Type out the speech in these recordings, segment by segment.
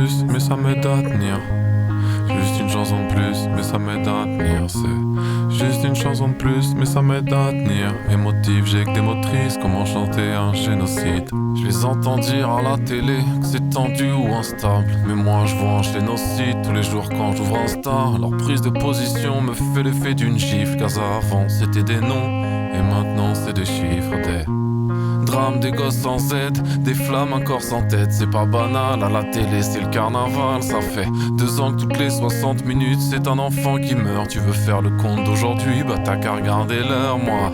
plus, mais ça m'aide à tenir. Juste une chanson de plus, mais ça m'aide à tenir. C'est juste une chanson de plus, mais ça m'aide à tenir. Émotif, j'ai que des motrices, comment chanter un génocide. Je les entends dire à la télé que c'est tendu ou instable, mais moi je vois un génocide tous les jours quand j'ouvre Insta. Leur prise de position me fait l'effet d'une gifle, car avant c'était des noms, et maintenant c'est des chiffres, des drames, des gosses sans aide, des flammes, un corps sans tête. C'est pas banal, à la télé c'est le carnaval. Ça fait 2 ans que toutes les 60 minutes c'est un enfant qui meurt. Tu veux faire le compte d'aujourd'hui, bah t'as qu'à regarder l'heure. Moi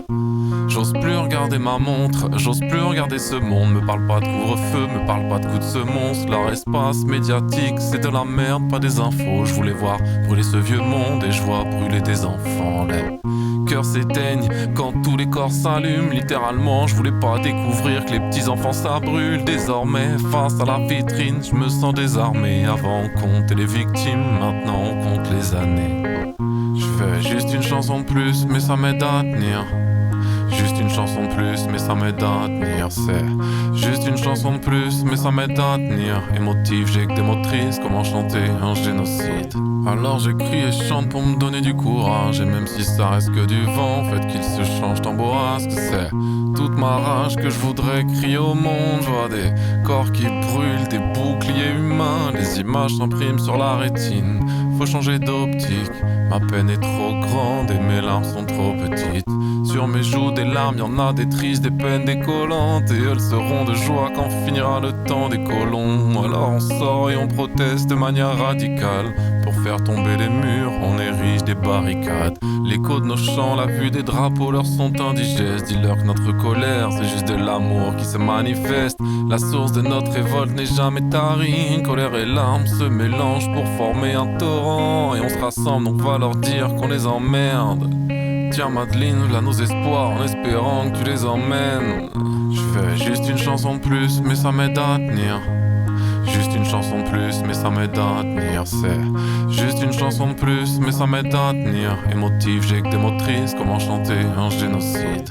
j'ose plus regarder ma montre, j'ose plus regarder ce monde. Me parle pas de couvre-feu, me parle pas de coups de semonce. Leur espace médiatique c'est de la merde, pas des infos. Je voulais voir brûler ce vieux monde et je vois brûler des enfants. Les cœurs s'éteignent quand tous les corps s'allument. Littéralement je voulais pas découvrir que les petits enfants ça brûle. Désormais face à la vitrine je me sens désarmé. Avant on comptait les victimes, maintenant on compte les années. Je fais juste une chanson de plus mais ça m'aide à tenir. Juste une chanson de plus, mais ça m'aide à tenir. C'est juste une chanson de plus, mais ça m'aide à tenir. Émotif, j'ai que des motrices, comment chanter un génocide. Alors j'écris et chante pour me donner du courage. Et même si ça reste que du vent, faites qu'il se change tambourasque. C'est toute ma rage que je voudrais crier au monde. Je vois des corps qui brûlent, des boucliers humains. Les images s'impriment sur la rétine. Faut changer d'optique, ma peine est trop grande et mes larmes sont trop petites. Sur mes joues des larmes, y'en a des tristes, des peines décollantes. Et elles seront de joie quand finira le temps des colons. Alors on sort et on proteste de manière radicale. Pour faire tomber les murs, on érige des barricades. L'écho de nos chants, la vue des drapeaux leur sont indigestes. Dis-leur que notre colère, c'est juste de l'amour qui se manifeste. La source de notre révolte n'est jamais tarie. Colère et larmes se mélangent pour former un torrent. Et on se rassemble, donc va leur dire qu'on les emmerde. Tiens Madeleine, là nos espoirs, en espérant que tu les emmènes. Je fais juste une chanson de plus, mais ça m'aide à tenir. Juste une chanson de plus, mais ça m'aide à tenir. C'est juste une chanson de plus, mais ça m'aide à tenir. Émotif, j'ai que des motrices, comment chanter un génocide.